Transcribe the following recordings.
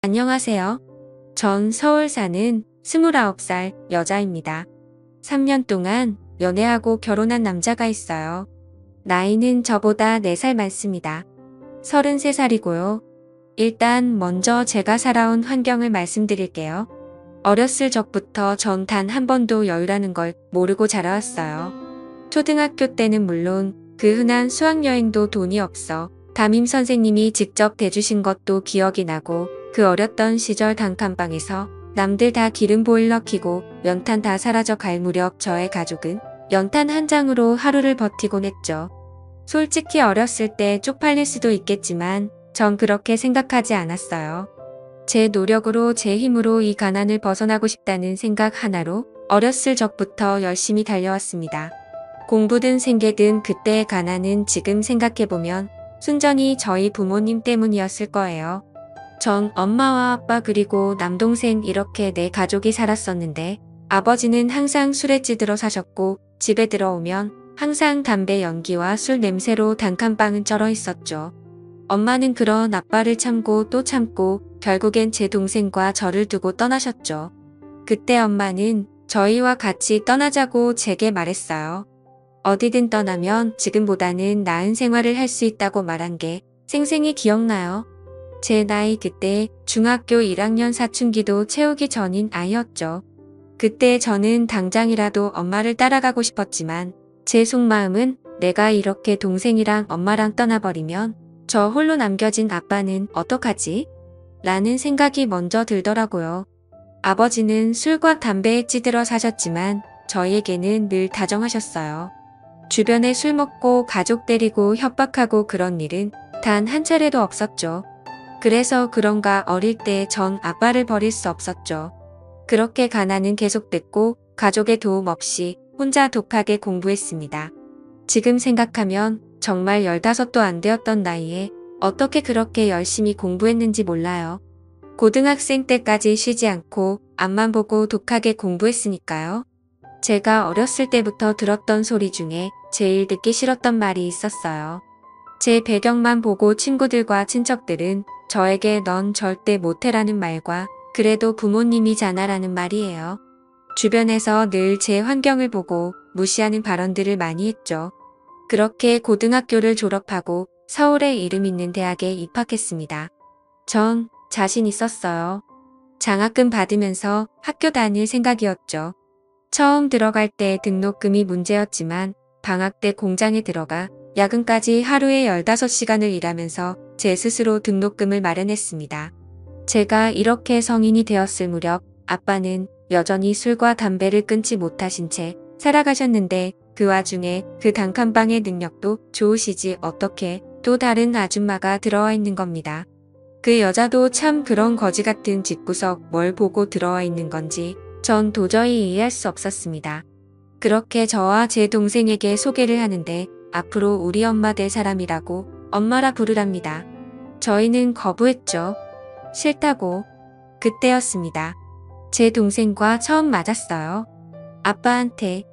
안녕하세요. 전 서울 사는 29살 여자입니다. 3년 동안 연애하고 결혼한 남자가 있어요. 나이는 저보다 4살 많습니다. 33살이고요. 일단 먼저 제가 살아온 환경을 말씀드릴게요. 어렸을 적부터 전 단 한 번도 여유라는 걸 모르고 자라왔어요. 초등학교 때는 물론 그 흔한 수학여행도 돈이 없어 담임 선생님이 직접 대주신 것도 기억이 나고, 그 어렸던 시절 단칸방에서 남들 다 기름 보일러 켜고 연탄 다 사라져 갈 무렵 저의 가족은 연탄 한 장으로 하루를 버티곤 했죠. 솔직히 어렸을 때 쪽팔릴 수도 있겠지만 전 그렇게 생각하지 않았어요. 제 노력으로, 제 힘으로 이 가난을 벗어나고 싶다는 생각 하나로 어렸을 적부터 열심히 달려왔습니다. 공부든 생계든 그때의 가난은 지금 생각해보면 순전히 저희 부모님 때문이었을 거예요. 전 엄마와 아빠 그리고 남동생 이렇게 4가족이 살았었는데, 아버지는 항상 술에 찌들어 사셨고 집에 들어오면 항상 담배 연기와 술 냄새로 단칸방은 쩔어 있었죠. 엄마는 그런 아빠를 참고 또 참고 결국엔 제 동생과 저를 두고 떠나셨죠. 그때 엄마는 저희와 같이 떠나자고 제게 말했어요. 어디든 떠나면 지금보다는 나은 생활을 할 수 있다고 말한 게 생생히 기억나요. 제 나이 그때 중학교 1학년 사춘기도 채우기 전인 아이였죠. 그때 저는 당장이라도 엄마를 따라가고 싶었지만 제 속마음은 내가 이렇게 동생이랑 엄마랑 떠나버리면 저 홀로 남겨진 아빠는 어떡하지? 라는 생각이 먼저 들더라고요. 아버지는 술과 담배에 찌들어 사셨지만 저희에게는 늘 다정하셨어요. 주변에 술 먹고 가족 때리고 협박하고 그런 일은 단 한 차례도 없었죠. 그래서 그런가 어릴 때 전 아빠를 버릴 수 없었죠. 그렇게 가난은 계속됐고 가족의 도움 없이 혼자 독하게 공부했습니다. 지금 생각하면 정말 15도 안 되었던 나이에 어떻게 그렇게 열심히 공부했는지 몰라요. 고등학생 때까지 쉬지 않고 앞만 보고 독하게 공부했으니까요. 제가 어렸을 때부터 들었던 소리 중에 제일 듣기 싫었던 말이 있었어요. 제 배경만 보고 친구들과 친척들은 저에게 넌 절대 못해라는 말과 그래도 부모님이잖아라는 말이에요. 주변에서 늘 제 환경을 보고 무시하는 발언들을 많이 했죠. 그렇게 고등학교를 졸업하고 서울에 이름 있는 대학에 입학했습니다. 전 자신 있었어요. 장학금 받으면서 학교 다닐 생각이었죠. 처음 들어갈 때 등록금이 문제였지만 방학 때 공장에 들어가 야근까지 하루에 15시간을 일하면서 제 스스로 등록금을 마련했습니다. 제가 이렇게 성인이 되었을 무렵 아빠는 여전히 술과 담배를 끊지 못하신 채 살아가셨는데, 그 와중에 그 단칸방의 능력도 좋으시지 어떻게 또 다른 아줌마가 들어와 있는 겁니다. 그 여자도 참 그런 거지 같은 집구석 뭘 보고 들어와 있는 건지 전 도저히 이해할 수 없었습니다. 그렇게 저와 제 동생에게 소개를 하는데 앞으로 우리 엄마 될 사람이라고 엄마라 부르랍니다. 저희는 거부했죠. 싫다고. 그때였습니다. 제 동생과 처음 맞았어요. 아빠한테.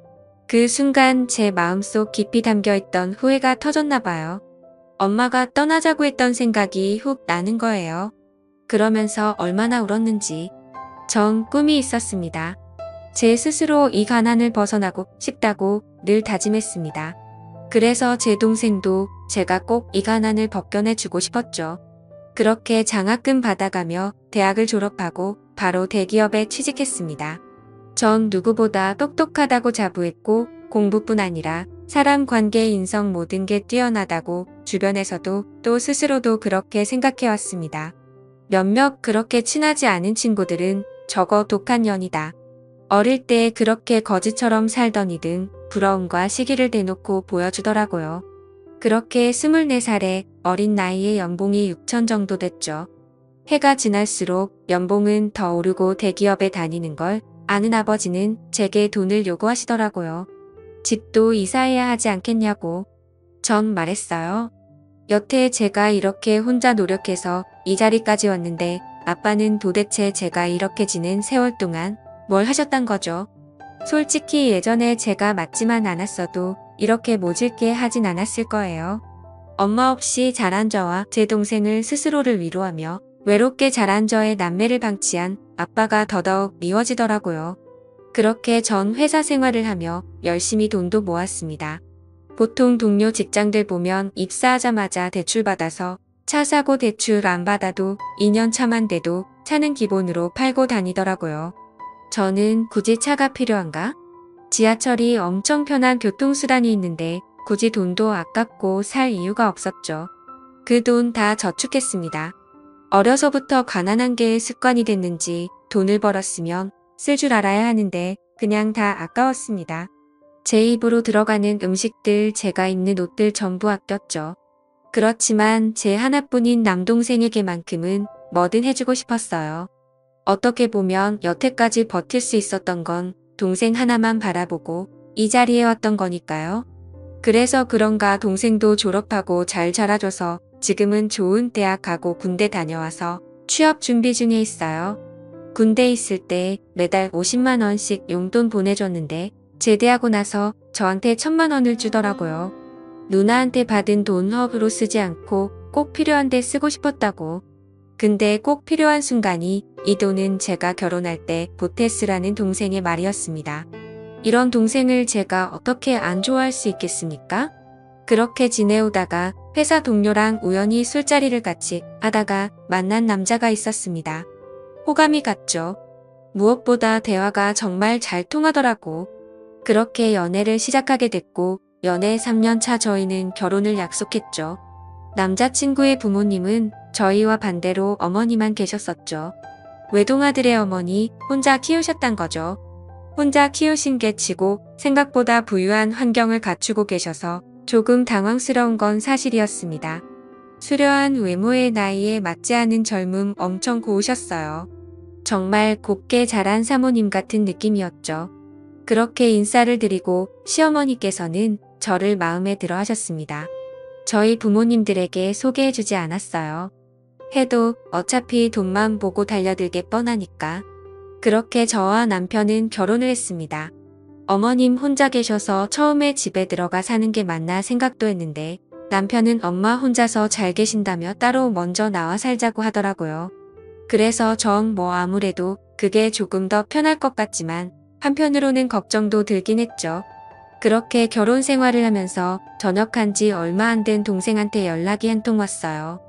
그 순간 제 마음속 깊이 담겨있던 후회가 터졌나 봐요. 엄마가 떠나자고 했던 생각이 훅 나는 거예요. 그러면서 얼마나 울었는지. 전 꿈이 있었습니다. 제 스스로 이 가난을 벗어나고 싶다고 늘 다짐했습니다. 그래서 제 동생도 제가 꼭 이 가난을 벗겨내주고 싶었죠. 그렇게 장학금 받아가며 대학을 졸업하고 바로 대기업에 취직했습니다. 전 누구보다 똑똑하다고 자부했고 공부뿐 아니라 사람 관계, 인성 모든 게 뛰어나다고 주변에서도 또 스스로도 그렇게 생각해왔습니다. 몇몇 그렇게 친하지 않은 친구들은 저거 독한 년이다. 어릴 때 그렇게 거지처럼 살더니 등 부러움과 시기를 대놓고 보여주더라고요. 그렇게 24살의 어린 나이에 연봉이 6천 정도 됐죠. 해가 지날수록 연봉은 더 오르고 대기업에 다니는 걸 아는 아버지는 제게 돈을 요구하시더라고요. 집도 이사해야 하지 않겠냐고. 전 말했어요. 여태 제가 이렇게 혼자 노력해서 이 자리까지 왔는데 아빠는 도대체 제가 이렇게 지낸 세월 동안 뭘 하셨단 거죠? 솔직히 예전에 제가 맞지만 않았어도 이렇게 모질게 하진 않았을 거예요. 엄마 없이 자란 저와 제 동생을 스스로를 위로하며 외롭게 자란 저의 남매를 방치한 아빠가 더더욱 미워지더라고요. 그렇게 전 회사 생활을 하며 열심히 돈도 모았습니다. 보통 동료 직장들 보면 입사하자마자 대출 받아서 차 사고 대출 안 받아도 2년 차만 돼도 차는 기본으로 팔고 다니더라고요. 저는 굳이 차가 필요한가? 지하철이 엄청 편한 교통수단이 있는데 굳이 돈도 아깝고 살 이유가 없었죠. 그 돈 다 저축했습니다. 어려서부터 가난한 게 습관이 됐는지 돈을 벌었으면 쓸 줄 알아야 하는데 그냥 다 아까웠습니다. 제 입으로 들어가는 음식들, 제가 입는 옷들 전부 아꼈죠. 그렇지만 제 하나뿐인 남동생에게만큼은 뭐든 해주고 싶었어요. 어떻게 보면 여태까지 버틸 수 있었던 건 동생 하나만 바라보고 이 자리에 왔던 거니까요. 그래서 그런가 동생도 졸업하고 잘 자라줘서 지금은 좋은 대학 가고 군대 다녀와서 취업 준비 중에 있어요. 군대에 있을 때 매달 50만 원씩 용돈 보내줬는데 제대하고 나서 저한테 1,000만 원을 주더라고요. 누나한테 받은 돈 허브로 쓰지 않고 꼭 필요한 데 쓰고 싶었다고. 근데 꼭 필요한 순간이 이 돈은 제가 결혼할 때 보태 쓰라는 동생의 말이었습니다. 이런 동생을 제가 어떻게 안 좋아할 수 있겠습니까? 그렇게 지내오다가 회사 동료랑 우연히 술자리를 같이 하다가 만난 남자가 있었습니다. 호감이 갔죠. 무엇보다 대화가 정말 잘 통하더라고. 그렇게 연애를 시작하게 됐고 연애 3년 차 저희는 결혼을 약속했죠. 남자친구의 부모님은 저희와 반대로 어머니만 계셨었죠. 외동아들의 어머니 혼자 키우셨단 거죠. 혼자 키우신 게 치고 생각보다 부유한 환경을 갖추고 계셔서 조금 당황스러운 건 사실이었습니다. 수려한 외모의 나이에 맞지 않은 젊음 엄청 고우셨어요. 정말 곱게 자란 사모님 같은 느낌이었죠. 그렇게 인사를 드리고 시어머니께서는 저를 마음에 들어 하셨습니다. 저희 부모님들에게 소개해주지 않았어요. 해도 어차피 돈만 보고 달려들게 뻔하니까. 그렇게 저와 남편은 결혼을 했습니다. 어머님 혼자 계셔서 처음에 집에 들어가 사는 게 맞나 생각도 했는데 남편은 엄마 혼자서 잘 계신다며 따로 먼저 나와 살자고 하더라고요. 그래서 전 아무래도 그게 조금 더 편할 것 같지만 한편으로는 걱정도 들긴 했죠. 그렇게 결혼 생활을 하면서 전역한 지 얼마 안 된 동생한테 연락이 한 통 왔어요.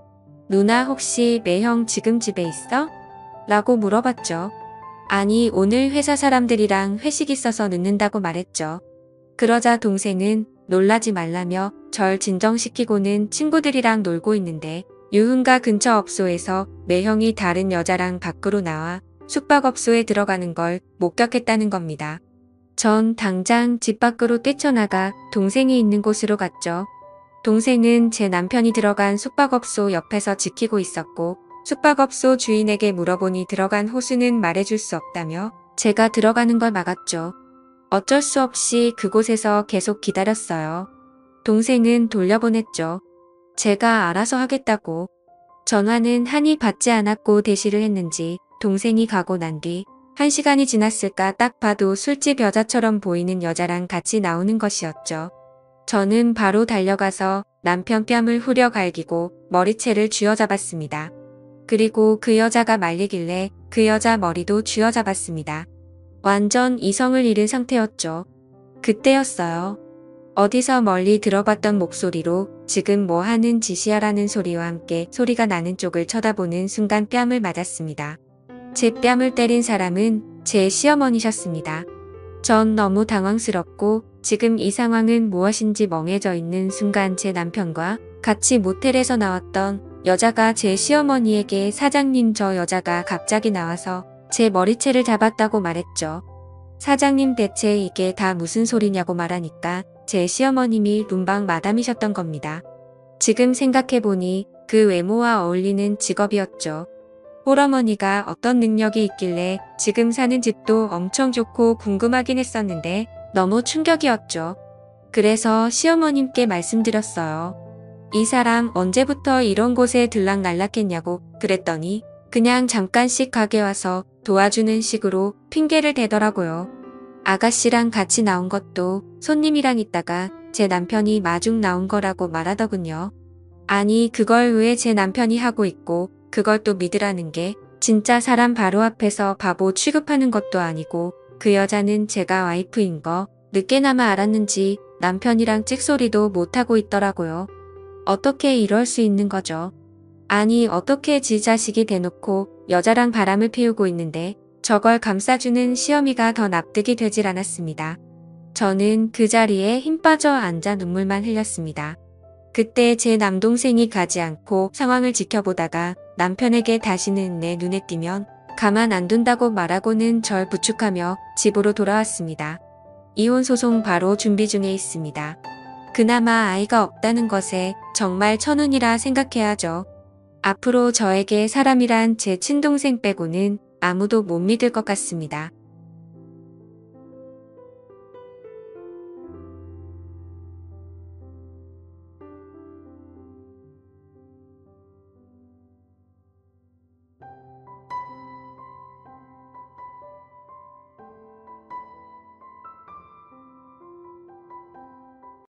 누나 혹시 매형 지금 집에 있어? 라고 물어봤죠. 아니 오늘 회사 사람들이랑 회식 있어서 늦는다고 말했죠. 그러자 동생은 놀라지 말라며 절 진정시키고는 친구들이랑 놀고 있는데 유흥가 근처 업소에서 매형이 다른 여자랑 밖으로 나와 숙박업소에 들어가는 걸 목격했다는 겁니다. 전 당장 집 밖으로 뛰쳐나가 동생이 있는 곳으로 갔죠. 동생은 제 남편이 들어간 숙박업소 옆에서 지키고 있었고 숙박업소 주인에게 물어보니 들어간 호수는 말해줄 수 없다며 제가 들어가는 걸 막았죠. 어쩔 수 없이 그곳에서 계속 기다렸어요. 동생은 돌려보냈죠. 제가 알아서 하겠다고. 전화는 한이 받지 않았고 대시를 했는지 동생이 가고 난 뒤 1시간이 지났을까 딱 봐도 술집 여자처럼 보이는 여자랑 같이 나오는 것이었죠. 저는 바로 달려가서 남편 뺨을 후려 갈기고 머리채를 쥐어잡았습니다. 그리고 그 여자가 말리길래 그 여자 머리도 쥐어잡았습니다. 완전 이성을 잃은 상태였죠. 그때였어요. 어디서 멀리 들어봤던 목소리로 지금 뭐 하는 짓이야 라는 소리와 함께 소리가 나는 쪽을 쳐다보는 순간 뺨을 맞았습니다. 제 뺨을 때린 사람은 제 시어머니셨습니다. 전 너무 당황스럽고 지금 이 상황은 무엇인지 멍해져 있는 순간 제 남편과 같이 모텔에서 나왔던 여자가 제 시어머니에게 사장님 저 여자가 갑자기 나와서 제 머리채를 잡았다고 말했죠. 사장님 대체 이게 다 무슨 소리냐고 말하니까 제 시어머님이 lun방 마담이셨던 겁니다. 지금 생각해보니 그 외모와 어울리는 직업이었죠. 홀어머니가 어떤 능력이 있길래 지금 사는 집도 엄청 좋고 궁금하긴 했었는데 너무 충격이었죠. 그래서 시어머님께 말씀드렸어요. 이 사람 언제부터 이런 곳에 들락날락했냐고 그랬더니 그냥 잠깐씩 가게 와서 도와주는 식으로 핑계를 대더라고요. 아가씨랑 같이 나온 것도 손님이랑 있다가 제 남편이 마중 나온 거라고 말하더군요. 아니 그걸 왜 제 남편이 하고 있고 그걸 또 믿으라는 게 진짜 사람 바로 앞에서 바보 취급하는 것도 아니고 그 여자는 제가 와이프인 거 늦게나마 알았는지 남편이랑 찍소리도 못하고 있더라고요. 어떻게 이럴 수 있는 거죠? 아니 어떻게 지 자식이 대놓고 여자랑 바람을 피우고 있는데 저걸 감싸주는 시어미가 더 납득이 되질 않았습니다. 저는 그 자리에 힘 빠져 앉아 눈물만 흘렸습니다. 그때 제 남동생이 가지 않고 상황을 지켜보다가 남편에게 다시는 내 눈에 띄면 가만 안 둔다고 말하고는 절 부축하며 집으로 돌아왔습니다. 이혼 소송 바로 준비 중에 있습니다. 그나마 아이가 없다는 것에 정말 천운이라 생각해야죠. 앞으로 저에게 사람이란 제 친동생 빼고는 아무도 못 믿을 것 같습니다.